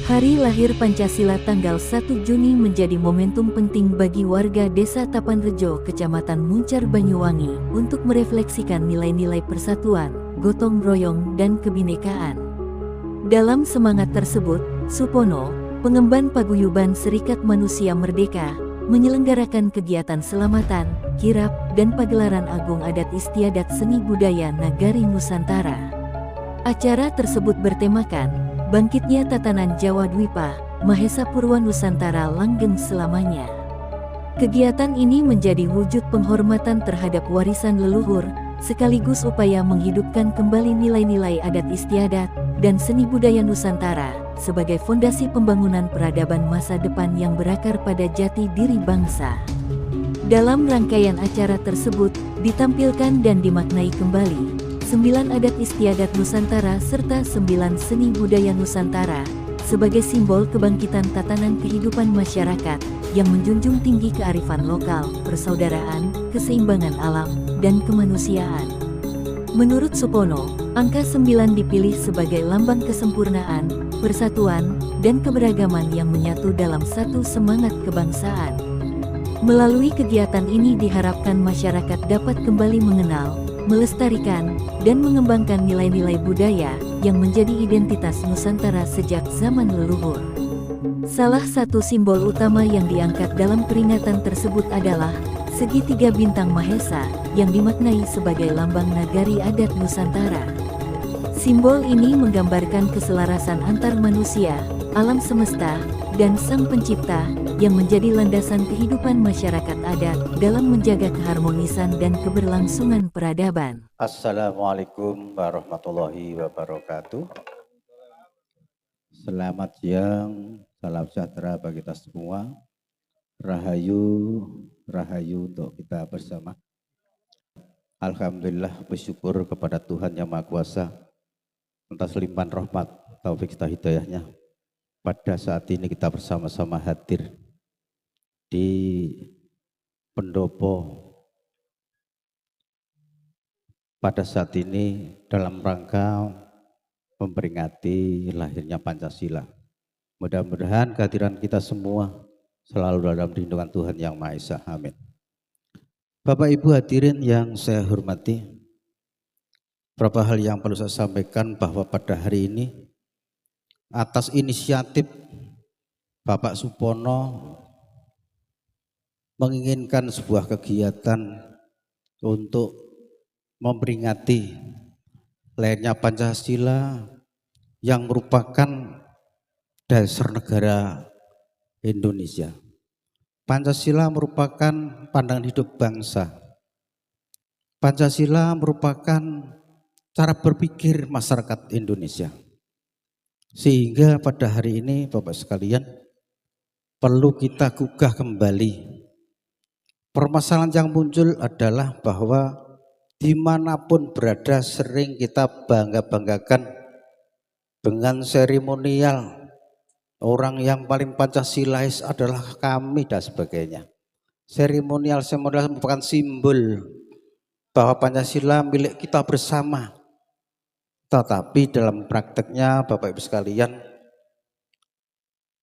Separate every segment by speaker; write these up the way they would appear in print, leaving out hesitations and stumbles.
Speaker 1: Hari lahir Pancasila tanggal 1 Juni menjadi momentum penting bagi warga Desa Tapanrejo, Kecamatan Muncar, Banyuwangi untuk merefleksikan nilai-nilai persatuan, gotong royong, dan kebinekaan. Dalam semangat tersebut, Supono, pengemban paguyuban Serikat Manusia Merdeka, menyelenggarakan kegiatan selamatan, kirap, dan pagelaran agung adat istiadat seni budaya Nagari Nusantara. Acara tersebut bertemakan bangkitnya tatanan Jawa Dwipa, Mahesa Purwa Nusantara langgeng selamanya. Kegiatan ini menjadi wujud penghormatan terhadap warisan leluhur, sekaligus upaya menghidupkan kembali nilai-nilai adat istiadat dan seni budaya Nusantara sebagai fondasi pembangunan peradaban masa depan yang berakar pada jati diri bangsa. Dalam rangkaian acara tersebut, ditampilkan dan dimaknai kembali 9 adat istiadat Nusantara serta 9 seni budaya Nusantara sebagai simbol kebangkitan tatanan kehidupan masyarakat yang menjunjung tinggi kearifan lokal, persaudaraan, keseimbangan alam, dan kemanusiaan. Menurut Supono, angka 9 dipilih sebagai lambang kesempurnaan, persatuan, dan keberagaman yang menyatu dalam satu semangat kebangsaan. Melalui kegiatan ini diharapkan masyarakat dapat kembali mengenal, melestarikan, dan mengembangkan nilai-nilai budaya yang menjadi identitas Nusantara sejak zaman leluhur. Salah satu simbol utama yang diangkat dalam peringatan tersebut adalah segitiga bintang Mahesa yang dimaknai sebagai lambang nagari adat Nusantara. Simbol ini menggambarkan keselarasan antar manusia, alam semesta, dan Sang Pencipta yang menjadi landasan kehidupan masyarakat adat dalam menjaga keharmonisan dan keberlangsungan peradaban.
Speaker 2: Assalamualaikum warahmatullahi wabarakatuh. Selamat siang, salam sejahtera bagi kita semua. Rahayu, rahayu untuk kita bersama. Alhamdulillah, bersyukur kepada Tuhan Yang Maha Kuasa atas limpahan rahmat, taufik serta hidayahnya. Pada saat ini kita bersama-sama hadir di pendopo pada saat ini dalam rangka memperingati lahirnya Pancasila. Mudah-mudahan kehadiran kita semua selalu dalam lindungan Tuhan Yang Maha Esa. Amin. Bapak Ibu hadirin yang saya hormati, beberapa hal yang perlu saya sampaikan bahwa pada hari ini atas inisiatif Bapak Supono menginginkan sebuah kegiatan untuk memperingati lahirnya Pancasila yang merupakan dasar negara Indonesia. Pancasila merupakan pandangan hidup bangsa. Pancasila merupakan cara berpikir masyarakat Indonesia. Sehingga pada hari ini Bapak sekalian perlu kita gugah kembali. Permasalahan yang muncul adalah bahwa dimanapun berada sering kita bangga-banggakan dengan seremonial. Orang yang paling Pancasilais adalah kami dan sebagainya. Seremonial merupakan simbol bahwa Pancasila milik kita bersama. Tetapi dalam prakteknya Bapak Ibu sekalian,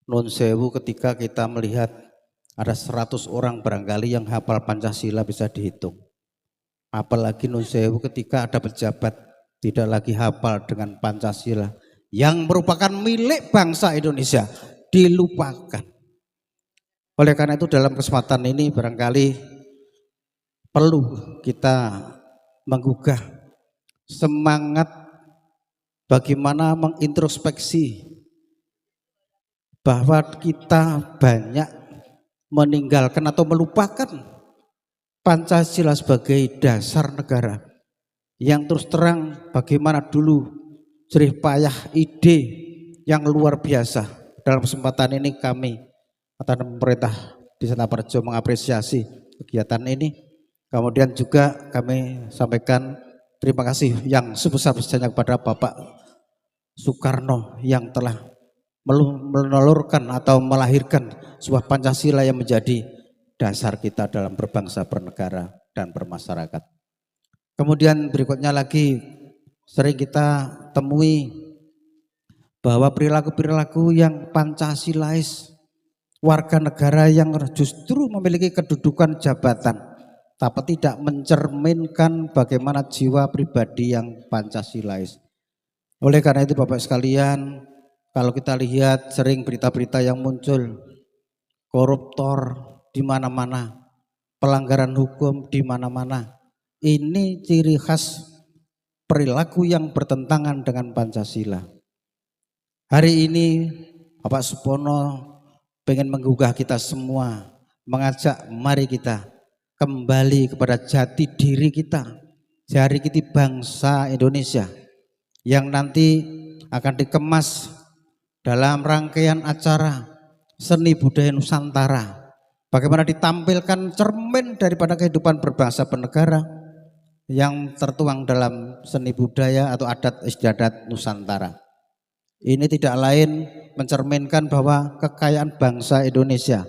Speaker 2: nun sewu ketika kita melihat ada 100 orang barangkali yang hafal Pancasila bisa dihitung. Apalagi nun sewu ketika ada pejabat tidak lagi hafal dengan Pancasila yang merupakan milik bangsa Indonesia, dilupakan. Oleh karena itu dalam kesempatan ini barangkali perlu kita menggugah semangat bagaimana mengintrospeksi bahwa kita banyak meninggalkan atau melupakan Pancasila sebagai dasar negara yang terus terang bagaimana dulu jerih payah ide yang luar biasa. Dalam kesempatan ini kami atas pemerintah di Tapanrejo mengapresiasi kegiatan ini. Kemudian juga kami sampaikan terima kasih yang sebesar-besarnya kepada Bapak Soekarno yang telah menelurkan atau melahirkan sebuah Pancasila yang menjadi dasar kita dalam berbangsa, bernegara, dan bermasyarakat. Kemudian berikutnya lagi sering kita temui bahwa perilaku-perilaku yang Pancasilais, warga negara yang justru memiliki kedudukan jabatan, tapi tidak mencerminkan bagaimana jiwa pribadi yang Pancasilais. Oleh karena itu Bapak sekalian, kalau kita lihat sering berita-berita yang muncul, koruptor di mana-mana, pelanggaran hukum di mana-mana, ini ciri khas perilaku yang bertentangan dengan Pancasila. Hari ini Bapak Supono pengen menggugah kita semua, mengajak mari kita kembali kepada jati diri kita, jati diri bangsa Indonesia yang nanti akan dikemas dalam rangkaian acara seni budaya Nusantara. Bagaimana ditampilkan cermin daripada kehidupan berbangsa bernegara yang tertuang dalam seni budaya atau adat istiadat Nusantara. Ini tidak lain mencerminkan bahwa kekayaan bangsa Indonesia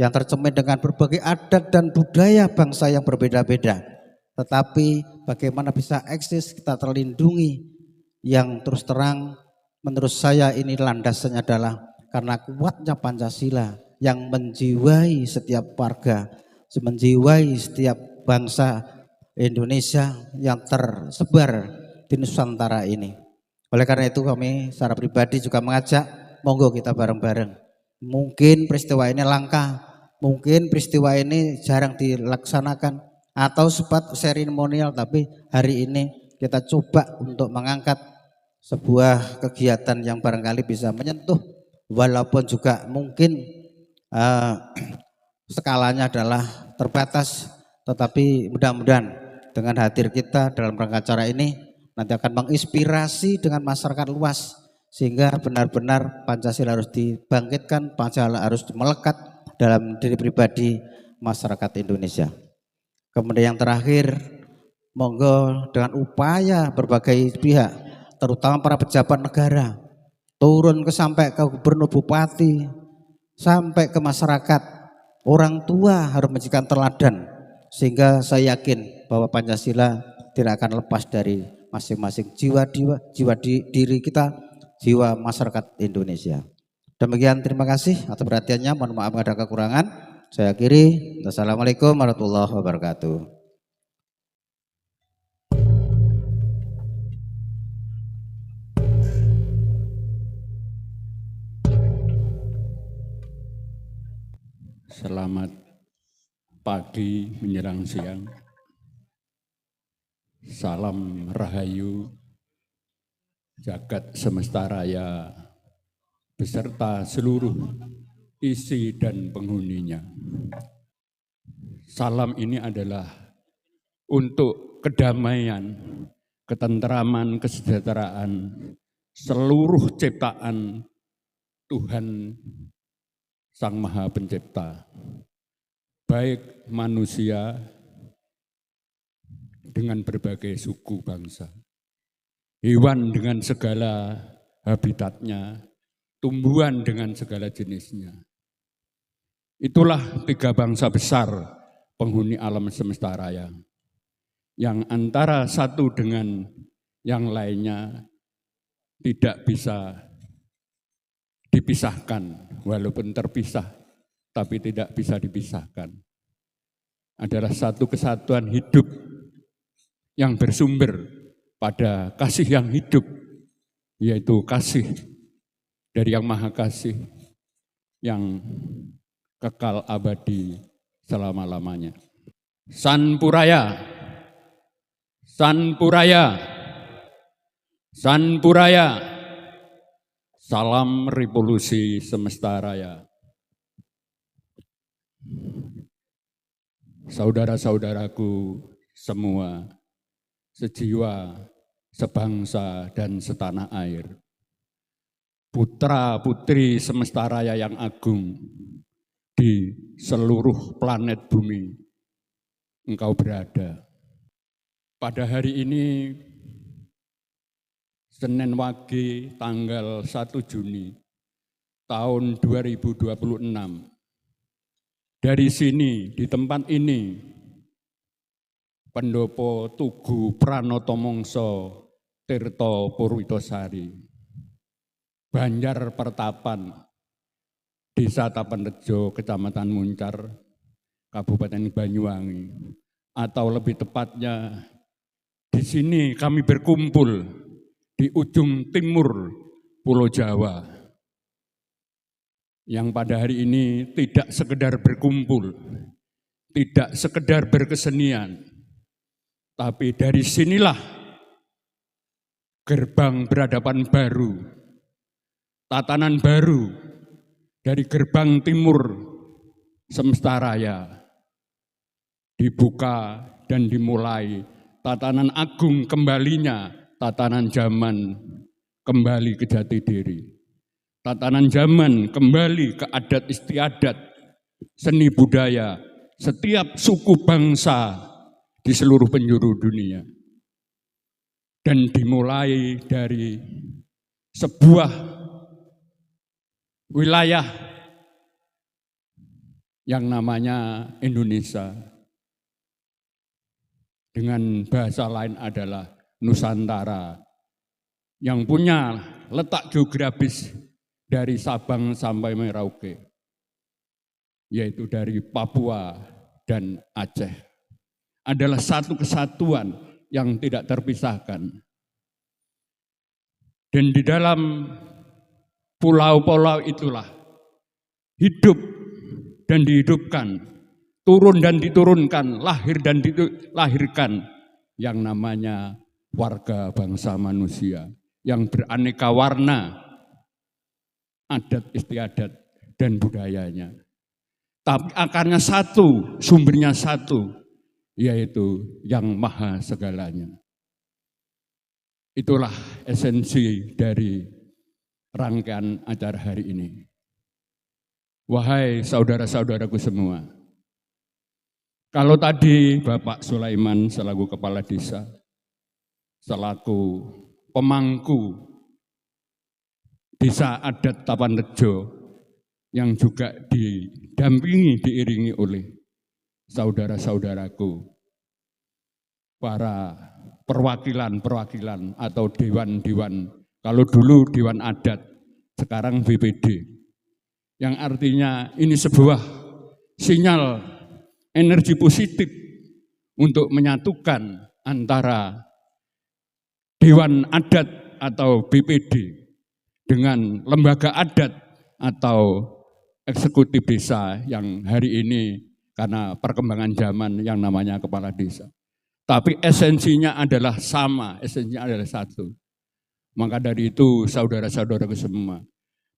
Speaker 2: yang tercermin dengan berbagai adat dan budaya bangsa yang berbeda-beda. Tetapi bagaimana bisa eksis, kita terlindungi, yang terus terang menurut saya ini landasannya adalah karena kuatnya Pancasila yang menjiwai setiap warga, menjiwai setiap bangsa Indonesia yang tersebar di Nusantara ini. Oleh karena itu kami secara pribadi juga mengajak, monggo kita bareng-bareng. Mungkin peristiwa ini langka, mungkin peristiwa ini jarang dilaksanakan atau sempat seremonial, tapi hari ini kita coba untuk mengangkat sebuah kegiatan yang barangkali bisa menyentuh, walaupun juga mungkin skalanya adalah terbatas, tetapi mudah-mudahan dengan hadir kita dalam rangka acara ini nanti akan menginspirasi dengan masyarakat luas, sehingga benar-benar Pancasila harus dibangkitkan, Pancasila harus melekat dalam diri pribadi masyarakat Indonesia. Kemudian yang terakhir, monggo dengan upaya berbagai pihak, terutama para pejabat negara, turun sampai ke gubernur, bupati, sampai ke masyarakat, orang tua harus menjadikan teladan, sehingga saya yakin bahwa Pancasila tidak akan lepas dari masing-masing jiwa diri kita, jiwa masyarakat Indonesia. Demikian, terima kasih atas perhatiannya. Mohon maaf ada kekurangan. Saya akhiri. Wassalamualaikum warahmatullahi wabarakatuh.
Speaker 3: Selamat pagi menjelang siang. Salam Rahayu, jagat semesta raya beserta seluruh isi dan penghuninya. Salam ini adalah untuk kedamaian, ketenteraman, kesejahteraan seluruh ciptaan Tuhan Sang Maha Pencipta, baik manusia dengan berbagai suku bangsa, hewan dengan segala habitatnya, tumbuhan dengan segala jenisnya. Itulah tiga bangsa besar penghuni alam semesta raya, yang antara satu dengan yang lainnya tidak bisa dipisahkan, walaupun terpisah, tapi tidak bisa dipisahkan. Adalah satu kesatuan hidup yang bersumber pada kasih yang hidup, yaitu kasih dari Yang Maha Kasih yang kekal abadi selama-lamanya. Sanpuraya, Sanpuraya, Sanpuraya, salam revolusi semesta raya. Saudara-saudaraku semua, sejiwa, sebangsa, dan setanah air. Putra-putri semesta raya yang agung di seluruh planet bumi, engkau berada. Pada hari ini, Senin Wage, tanggal 1 Juni tahun 2026, dari sini, di tempat ini, Pendopo Tugu Pranoto Mongso Tirto Purwitosari Banjar Pertapan, Desa Tapanrejo, Kecamatan Muncar, Kabupaten Banyuwangi. Atau lebih tepatnya, di sini kami berkumpul di ujung timur Pulau Jawa. Yang pada hari ini tidak sekedar berkumpul, tidak sekedar berkesenian, tapi dari sinilah gerbang peradaban baru, tatanan baru dari gerbang timur semesta raya dibuka dan dimulai tatanan agung kembalinya, tatanan zaman kembali ke jati diri. Tatanan zaman kembali ke adat istiadat, seni budaya, setiap suku bangsa di seluruh penjuru dunia. Dan dimulai dari sebuah wilayah yang namanya Indonesia. Dengan bahasa lain adalah Nusantara, yang punya letak geografis dari Sabang sampai Merauke, yaitu dari Papua dan Aceh. Adalah satu kesatuan yang tidak terpisahkan. Dan di dalam pulau-pulau itulah hidup dan dihidupkan, turun dan diturunkan, lahir dan dilahirkan yang namanya warga bangsa manusia yang beraneka warna, adat istiadat dan budayanya. Tapi akarnya satu, sumbernya satu, yaitu yang maha segalanya. Itulah esensi dari rangkaian acara hari ini. Wahai saudara-saudaraku semua, kalau tadi Bapak Sulaiman selaku Kepala Desa, selaku pemangku Desa Adat Tapanrejo yang juga didampingi, diiringi oleh saudara-saudaraku, para perwakilan-perwakilan atau dewan-dewan, kalau dulu Dewan Adat, sekarang BPD, yang artinya ini sebuah sinyal energi positif untuk menyatukan antara Dewan Adat atau BPD dengan lembaga adat atau eksekutif desa yang hari ini karena perkembangan zaman yang namanya kepala desa. Tapi esensinya adalah sama, esensinya adalah satu. Maka dari itu saudara-saudaraku semua,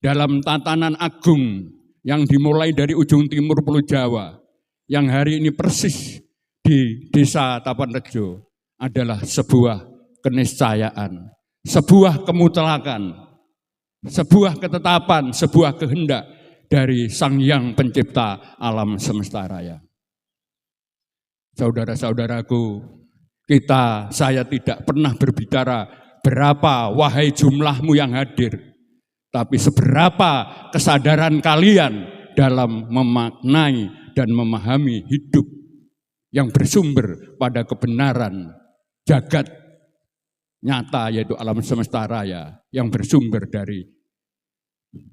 Speaker 3: dalam tatanan agung yang dimulai dari ujung timur Pulau Jawa, yang hari ini persis di Desa Tapanrejo adalah sebuah keniscayaan, sebuah kemutlakan, sebuah ketetapan, sebuah kehendak dari Sang Hyang Pencipta alam semesta raya. Saudara-saudaraku, saya tidak pernah berbicara berapa wahai jumlahmu yang hadir, tapi seberapa kesadaran kalian dalam memaknai dan memahami hidup yang bersumber pada kebenaran jagat nyata, yaitu alam semesta raya yang bersumber dari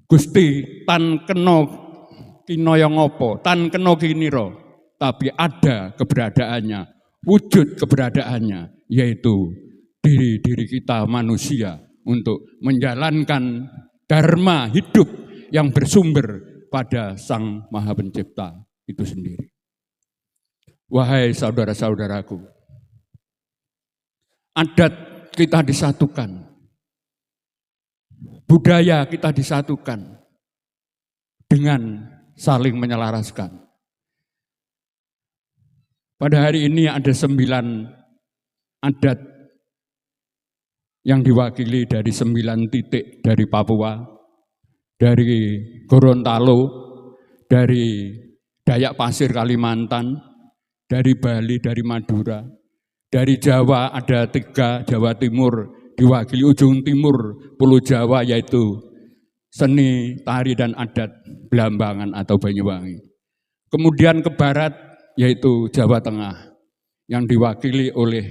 Speaker 3: Gusti tan keno kinaya ngapa, tan keno kinira, tapi ada keberadaannya, wujud keberadaannya, yaitu diri kita manusia untuk menjalankan dharma hidup yang bersumber pada Sang Maha Pencipta itu sendiri. Wahai saudara-saudaraku, adat kita disatukan, budaya kita disatukan dengan saling menyelaraskan. Pada hari ini ada 9 adat yang diwakili dari 9 titik dari Papua, dari Gorontalo, dari Dayak Pasir Kalimantan, dari Bali, dari Madura, dari Jawa ada 3, Jawa Timur diwakili ujung timur Pulau Jawa, yaitu seni, tari, dan adat Belambangan atau Banyuwangi. Kemudian ke barat yaitu Jawa Tengah yang diwakili oleh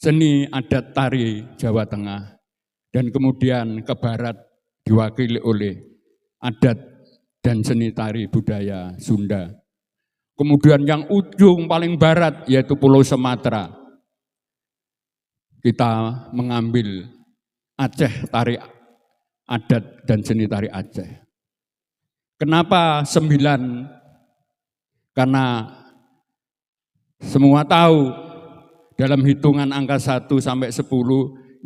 Speaker 3: seni adat tari Jawa Tengah. Dan kemudian ke barat diwakili oleh adat dan seni tari budaya Sunda. Kemudian yang ujung paling barat yaitu Pulau Sumatera. Kita mengambil Aceh, tari adat dan seni tari Aceh. Kenapa 9? Karena semua tahu dalam hitungan angka 1 sampai 10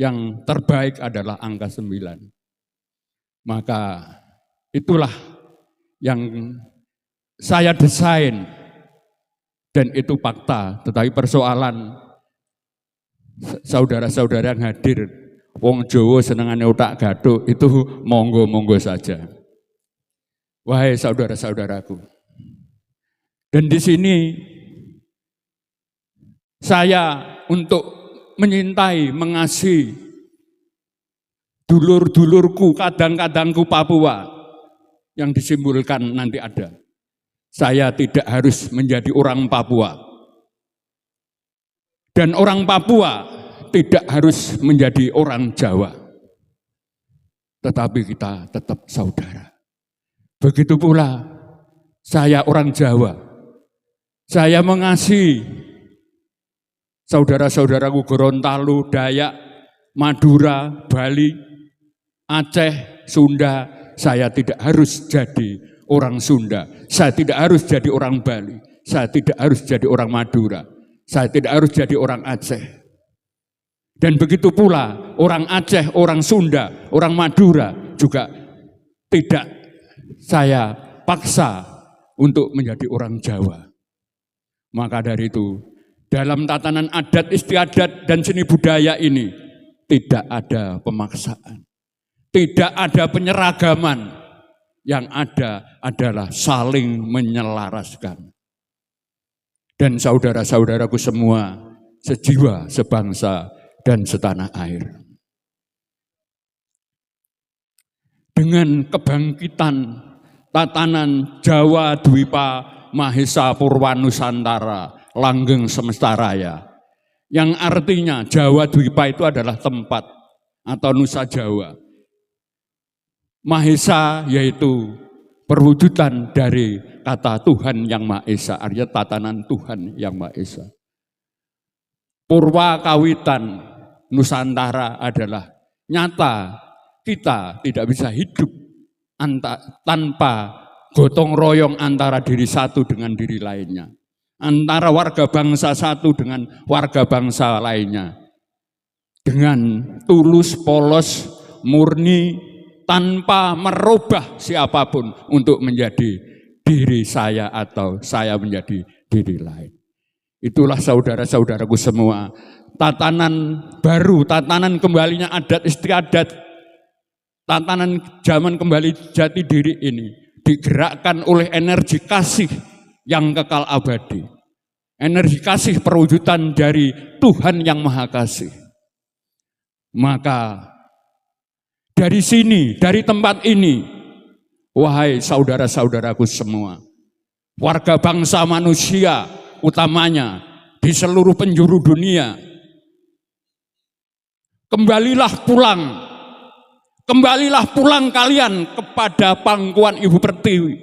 Speaker 3: yang terbaik adalah angka 9. Maka itulah yang saya desain dan itu fakta. Tetapi persoalan saudara-saudara yang hadir, wong Jawa senengane otak gathuk, itu monggo-monggo saja. Wahai saudara-saudaraku. Dan di sini saya untuk menyintai, mengasihi dulur-dulurku, kadang-kadangku Papua yang disimbolkan nanti ada. Saya tidak harus menjadi orang Papua. Dan orang Papua tidak harus menjadi orang Jawa. Tetapi kita tetap saudara. Begitu pula saya orang Jawa. Saya mengasihi saudara-saudaraku Gorontalo, Dayak, Madura, Bali, Aceh, Sunda. Saya tidak harus jadi orang Sunda. Saya tidak harus jadi orang Bali. Saya tidak harus jadi orang Madura. Saya tidak harus jadi orang Aceh. Dan begitu pula orang Aceh, orang Sunda, orang Madura juga tidak saya paksa untuk menjadi orang Jawa. Maka dari itu, dalam tatanan adat istiadat dan seni budaya ini tidak ada pemaksaan, tidak ada penyeragaman, yang ada adalah saling menyelaraskan. Dan saudara-saudaraku semua, sejiwa, sebangsa, dan setanah air. Dengan kebangkitan tatanan Jawa Dwipa Mahesa Purwa Nusantara langgeng semesta raya, yang artinya Jawa Dwipa itu adalah tempat atau Nusa Jawa. Mahesa yaitu perwujudan dari kata Tuhan yang Maha Esa, artinya tatanan Tuhan yang Maha Esa. Purwa kawitan Nusantara adalah nyata kita tidak bisa hidup tanpa gotong royong antara diri satu dengan diri lainnya. Antara warga bangsa satu dengan warga bangsa lainnya. Dengan tulus, polos, murni, tanpa merubah siapapun untuk menjadi diri saya atau saya menjadi diri lain. Itulah saudara-saudaraku semua. Tatanan baru, tatanan kembalinya adat istiadat, tatanan zaman kembali jati diri ini digerakkan oleh energi kasih yang kekal abadi. Energi kasih perwujudan dari Tuhan yang Maha Kasih. Maka dari sini, dari tempat ini, wahai saudara-saudaraku semua, warga bangsa manusia utamanya di seluruh penjuru dunia, kembalilah pulang kalian kepada pangkuan Ibu Pertiwi,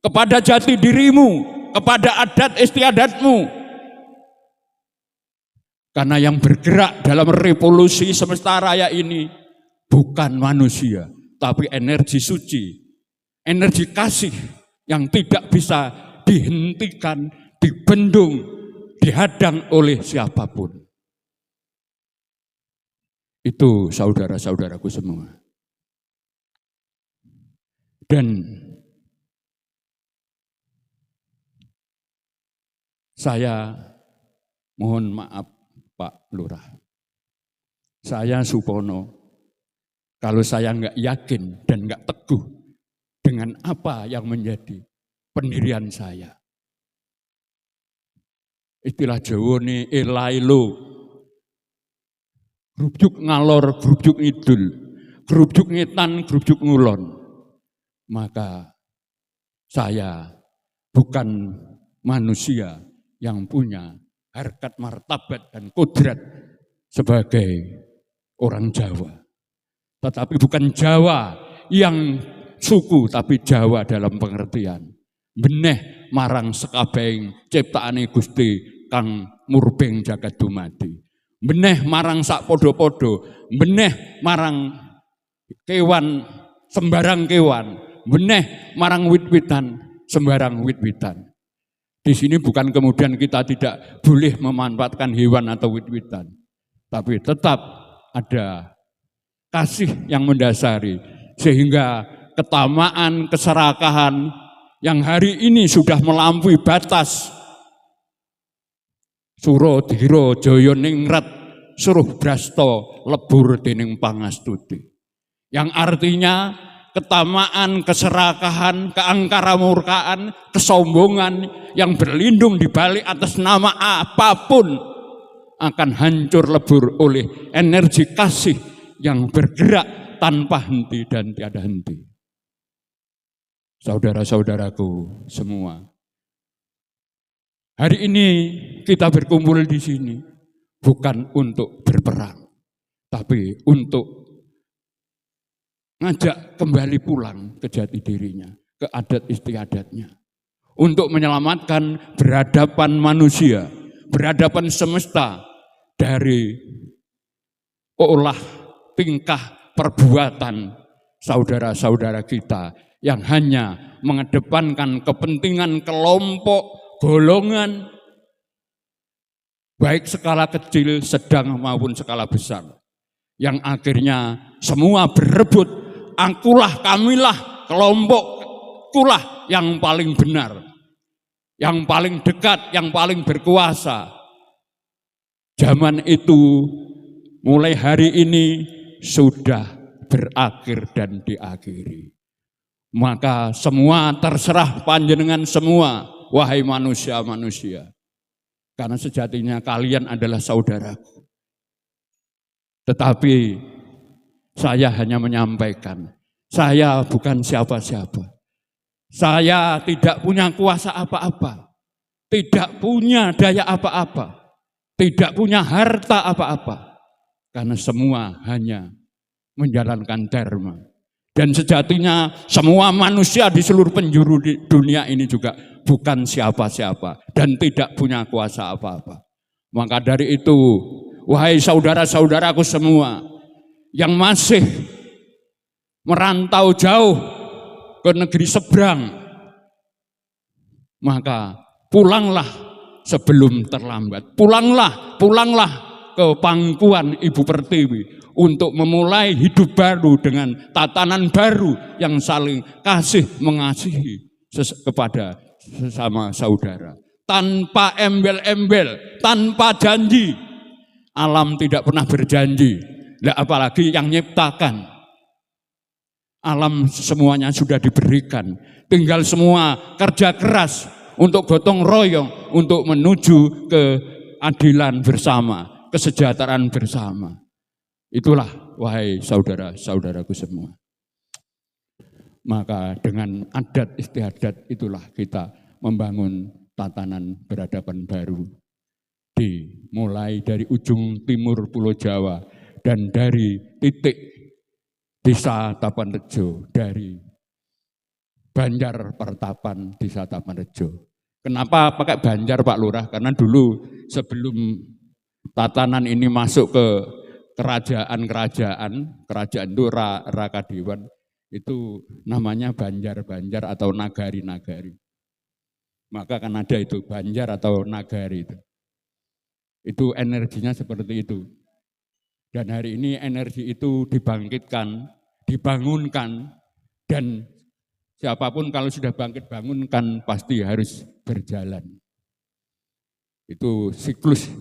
Speaker 3: kepada jati dirimu, kepada adat istiadatmu. Karena yang bergerak dalam revolusi semesta raya ini bukan manusia, tapi energi suci, energi kasih yang tidak bisa dihentikan, dibendung, dihadang oleh siapapun. Itu saudara-saudaraku semua. Dan saya mohon maaf Pak Lurah, saya Supono, kalau saya nggak yakin dan nggak teguh dengan apa yang menjadi pendirian saya. Istilah Jawa ini elailo, grubjuk ngalor, grubjuk ngidul, grubjuk ngetan, grubjuk ngulon. Maka saya bukan manusia yang punya harkat martabat dan kodrat sebagai orang Jawa. tetapi bukan Jawa yang suku, tapi Jawa dalam pengertian beneh marang sekabehing ciptaane Gusti kang murbeng jagat dumadi, beneh marang sak podo-podo, beneh marang kewan sembarang kewan, beneh marang wit-witan sembarang wit-witan. Di sini bukan kemudian kita tidak boleh memanfaatkan hewan atau wit-witan, tapi tetap ada kasih yang mendasari, sehingga ketamaan, keserakahan yang hari ini sudah melampaui batas suro diro joyo ningrat suruh brasto lebur dening pangastuti, yang artinya ketamaan, keserakahan, keangkaramurkaan, kesombongan yang berlindung di balik atas nama apapun akan hancur lebur oleh energi kasih yang bergerak tanpa henti dan tiada henti. Saudara-saudaraku semua, hari ini kita berkumpul di sini bukan untuk berperang, tapi untuk ngajak kembali pulang ke jati dirinya, ke adat istiadatnya, untuk menyelamatkan berhadapan manusia, berhadapan semesta dari olah tingkah perbuatan saudara-saudara kita yang hanya mengedepankan kepentingan kelompok, golongan, baik skala kecil, sedang maupun skala besar, yang akhirnya semua berebut, akulah, kamilah, kelompokkulah yang paling benar, yang paling dekat, yang paling berkuasa. Zaman itu mulai hari ini sudah berakhir dan diakhiri. Maka semua terserah panjenengan semua, wahai manusia-manusia. Karena sejatinya kalian adalah saudaraku. Tetapi saya hanya menyampaikan, saya bukan siapa-siapa. Saya tidak punya kuasa apa-apa, tidak punya daya apa-apa, tidak punya harta apa-apa. Karena semua hanya menjalankan dharma. Dan sejatinya semua manusia di seluruh penjuru di dunia ini juga bukan siapa-siapa dan tidak punya kuasa apa-apa. Maka dari itu, wahai saudara-saudaraku semua yang masih merantau jauh ke negeri seberang, maka pulanglah sebelum terlambat. Pulanglah ke pangkuan Ibu Pertiwi untuk memulai hidup baru dengan tatanan baru yang saling kasih mengasihi kepada sesama saudara. Tanpa embel-embel, tanpa janji. Alam tidak pernah berjanji, apalagi yang nyiptakan. Alam semuanya sudah diberikan, tinggal semua kerja keras untuk gotong royong, untuk menuju keadilan bersama, kesejahteraan bersama. Itulah wahai saudara-saudaraku semua. Maka dengan adat istiadat itulah kita membangun tatanan peradaban baru. Dimulai dari ujung timur Pulau Jawa dan dari titik Desa Tapanrejo, dari Banjar Pertapan Desa Tapanrejo. Kenapa pakai Banjar Pak Lurah? Karena dulu sebelum tatanan ini masuk ke kerajaan itu Rakadewan, itu namanya Banjar-Banjar atau Nagari-Nagari. Maka kan ada itu Banjar atau Nagari itu. Itu energinya seperti itu. Dan hari ini energi itu dibangkitkan, dibangunkan, dan siapapun kalau sudah bangkit bangunkan pasti harus berjalan. Itu siklus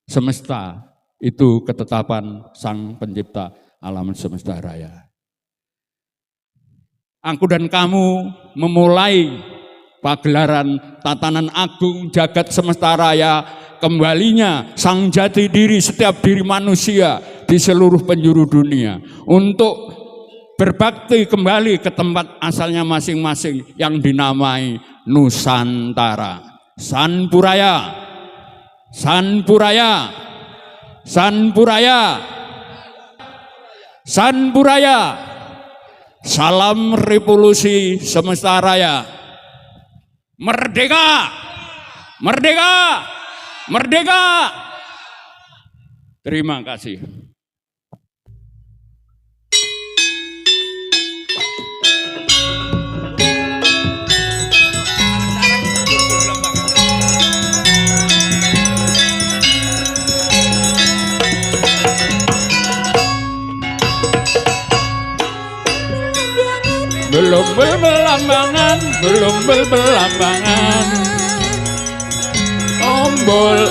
Speaker 3: semesta, itu ketetapan Sang Pencipta alam semesta raya. Aku dan kamu memulai pagelaran tatanan agung jagat semesta raya, kembalinya sang jati diri setiap diri manusia di seluruh penjuru dunia untuk berbakti kembali ke tempat asalnya masing-masing yang dinamai Nusantara. Sanpuraya, Sanpuraya, Sanpuraya. Sanburaya, salam revolusi semesta raya. Merdeka, merdeka, merdeka. Terima kasih. Belum berbelambangan, belum berbelambangan. Ombol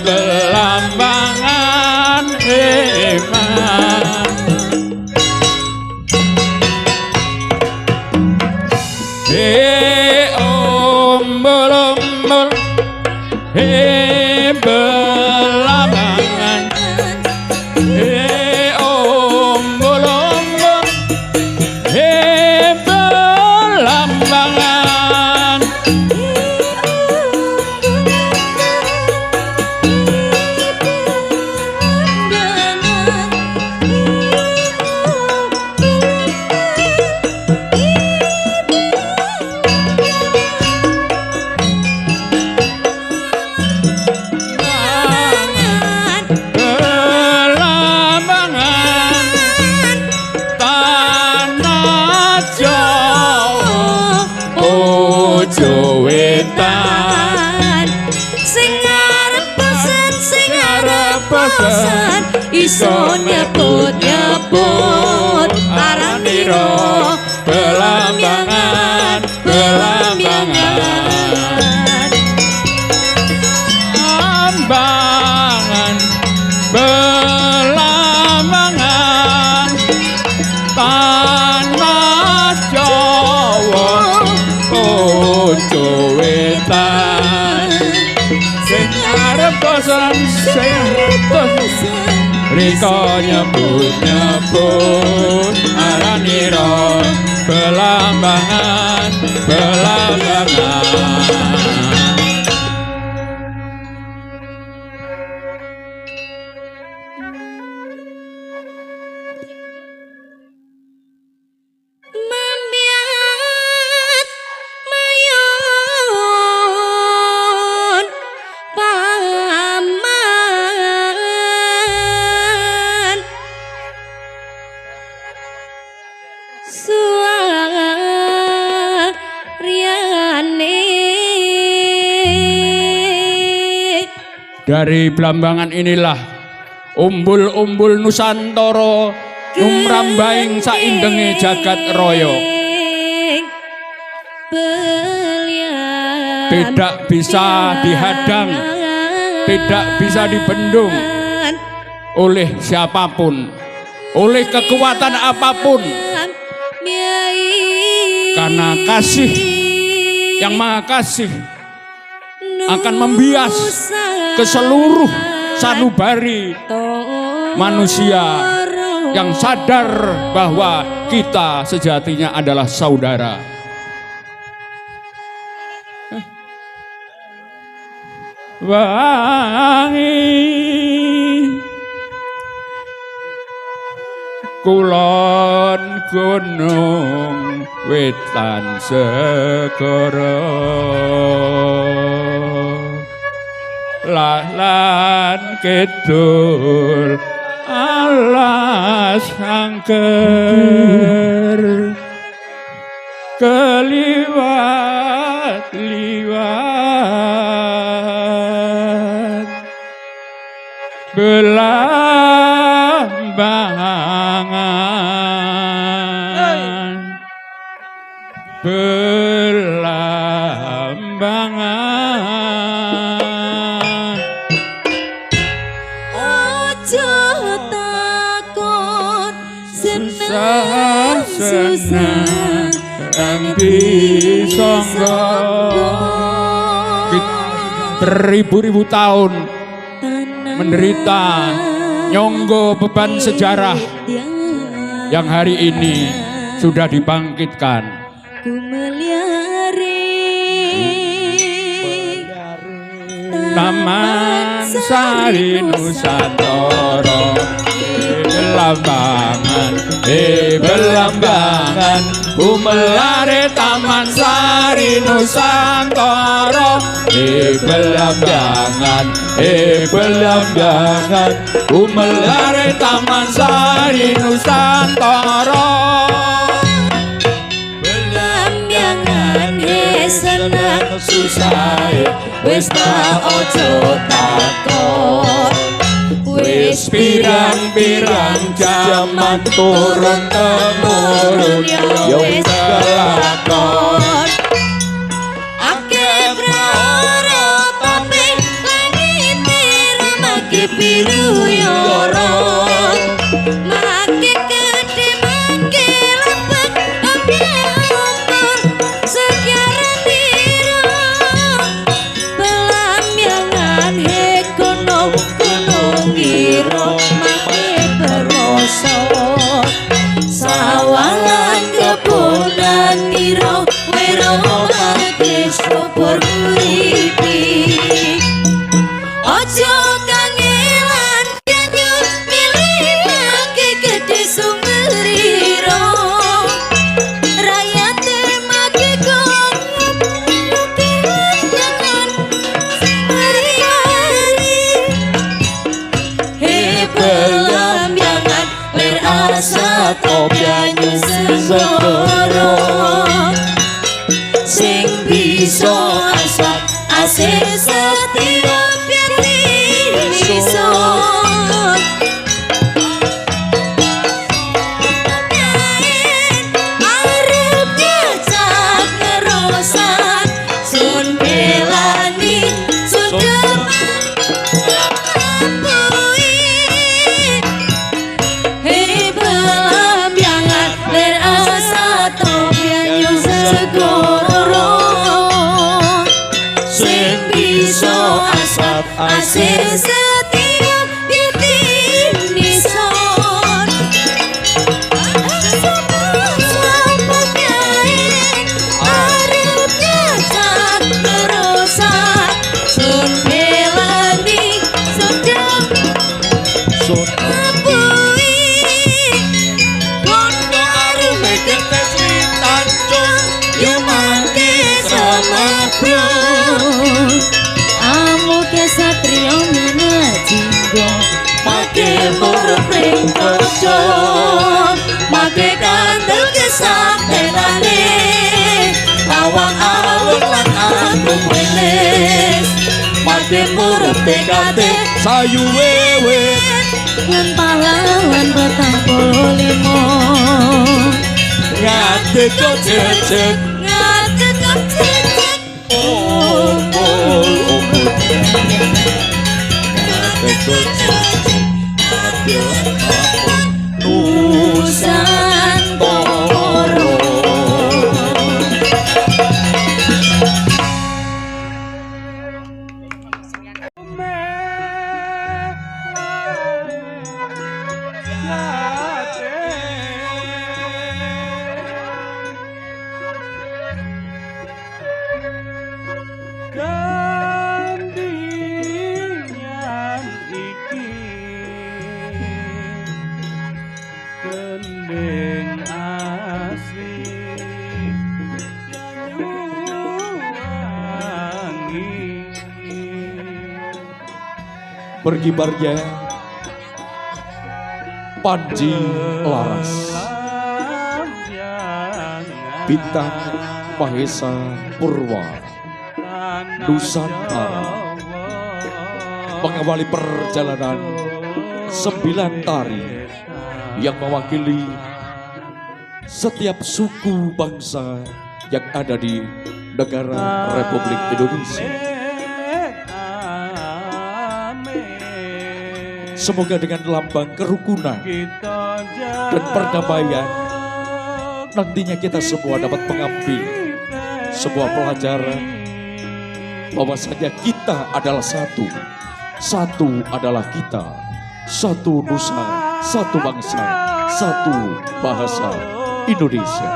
Speaker 3: belambangan eman. Ombol belambangan.
Speaker 4: Iso nyebut araniro belambangan, belambangan,
Speaker 3: belambangan, belambangan, tanah Jawa, ojo wetan, sing arep kosan, sing Riko nyebut araniro belambangan, belambangan.
Speaker 4: Mamiat mayon paman suaryane.
Speaker 3: Dari Blambangan inilah umbul-umbul Nusantara numrambaing saindenge jagat raya. Tidak bisa dihadang, tidak bisa dibendung oleh siapapun, oleh kekuatan apapun. Karena kasih yang maha kasih akan membias ke seluruh sanubari manusia yang sadar bahwa kita sejatinya adalah saudara. Wangi kulon gunung wetan segara lan kidul alas angker keliwat-liwat belambangan, belambangan.
Speaker 4: Ojo takon
Speaker 3: Senang yang disangga beribu-ribu tahun menderita nyonggo beban sejarah yang hari ini sudah dibangkitkan.
Speaker 4: Ku meliari
Speaker 3: Taman Sari Nusantara belambangan, belambangan, bumelare Taman Sari Nusantara. Belambangan, belambangan, bumelare Taman Sari Nusantara.
Speaker 4: Belambangan senang susah, wis tak ojo takon.
Speaker 3: Wis pirang-pirang jaman turun temurun ya wis kelakon.
Speaker 4: Akeh prara tapi langite remake biru yoro. Make gede make lepet ambil sekian biru. Belambangan gunung Giro make beroso. Sawalan kepunan niro wero matis kopor uripi. Ojo kangelan kanyu milih make gede sumberiro. Rakyate make gong lukiran jangan sehari-hari. Belambangan ler asa banyu segoro. Sing bisa asal asih setia biar ison. Arep diajak ngerosan sun belani sudah asih setia bikin nison. Sapa kae arep nyacak terusan sun belani sedang sun apui kondo arep meketes tancung yo mangke sama bro. Satrio menajinggo make murup ring koco, make kandel kesaktenane awang awang lan aku weles. Make murup tekade sayu wewe lan pahlawan 45 ngate kok cecek ngate kok cecek. Nusantara.
Speaker 5: Gandingan iki gending asli Banyuwangi.
Speaker 6: Berkibarnya Panji Laras, Bintang Mahesa Purwa Nusantara, mengawali perjalanan 9 tari yang mewakili setiap suku bangsa yang ada di negara Republik Indonesia. Semoga dengan lambang kerukunan dan perdamaian nantinya kita semua dapat mengambil sebuah pelajaran bahwasanya kita adalah satu, satu adalah kita, satu nusa, satu bangsa, satu bahasa Indonesia.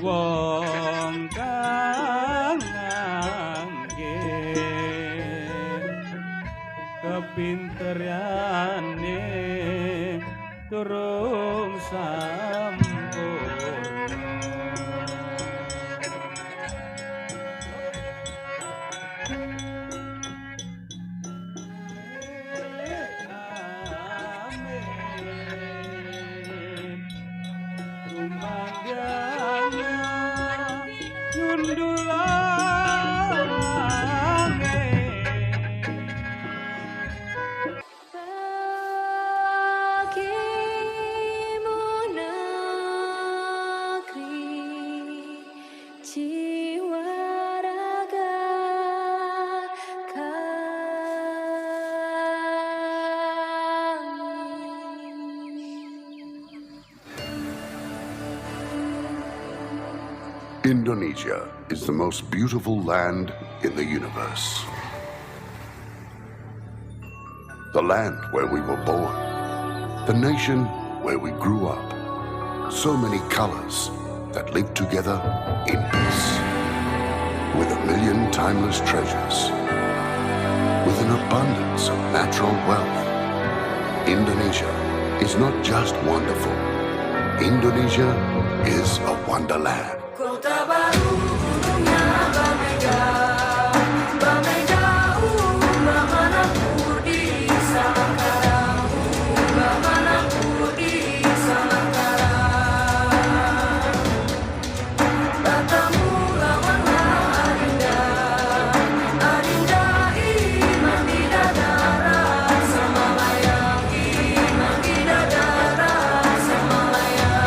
Speaker 5: wong kang ngangge kepinterane durung sampurna.
Speaker 4: Bagimu negeri jiwa raga kami.
Speaker 7: Indonesia is the most beautiful land in the universe. The land where we were born. The nation where we grew up. So many colors that live together in peace. With a million timeless treasures. With an abundance of natural wealth. Indonesia is not just wonderful. Indonesia is a wonderland.
Speaker 4: Kota baru gunungnya berbeda, berbeda bagaimanapun di sana bagaimanapun di sana. Katamu lawanlah Adinda, Adinda iman tidak ada rasa malayang, iman tidak ada rasa malayang.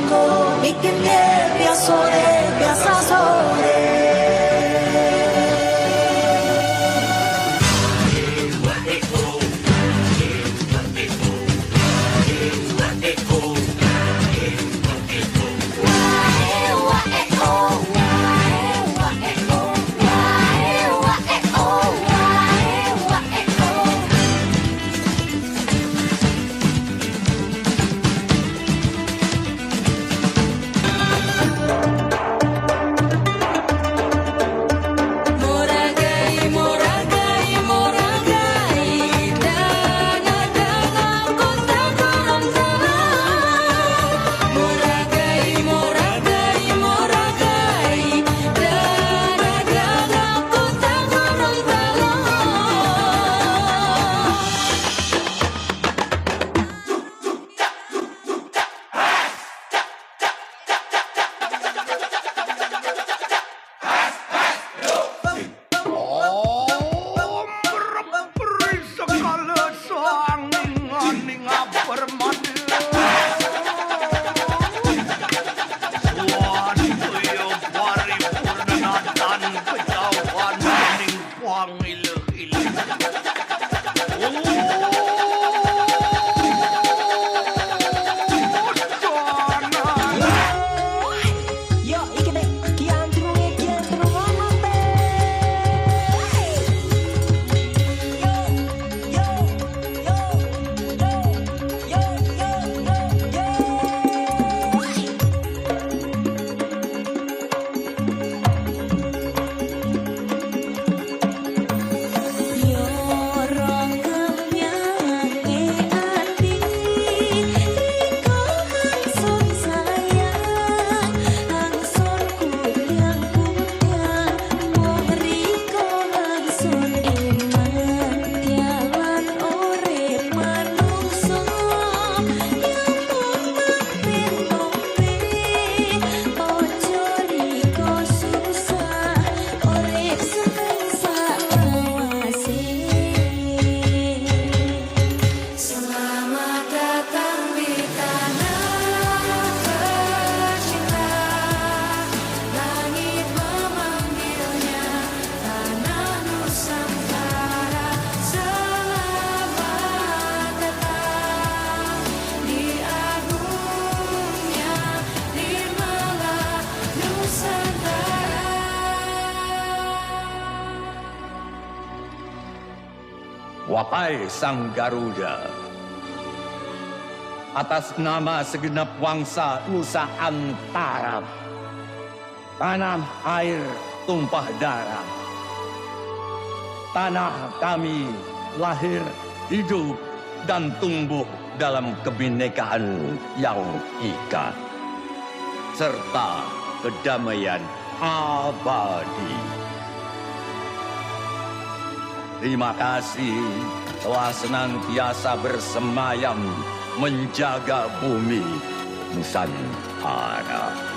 Speaker 4: loco, bikin biasa sore.
Speaker 8: Wahai Sang Garuda, atas nama segenap bangsa Nusantara, tanah air tumpah darah, tanah kami lahir, hidup, dan tumbuh dalam kebinekaan yang ika, serta kedamaian abadi. Terima kasih telah senantiasa bersemayam menjaga bumi Nusantara.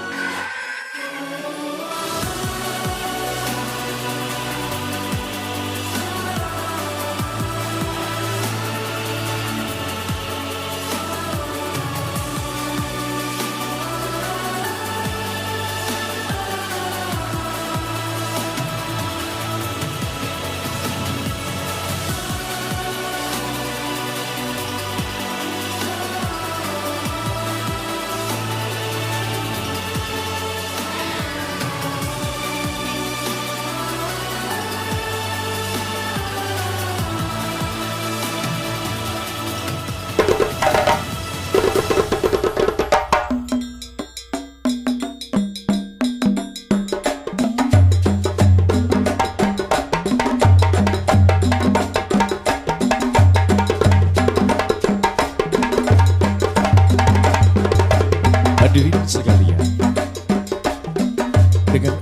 Speaker 6: Hadirin sekalian, dengan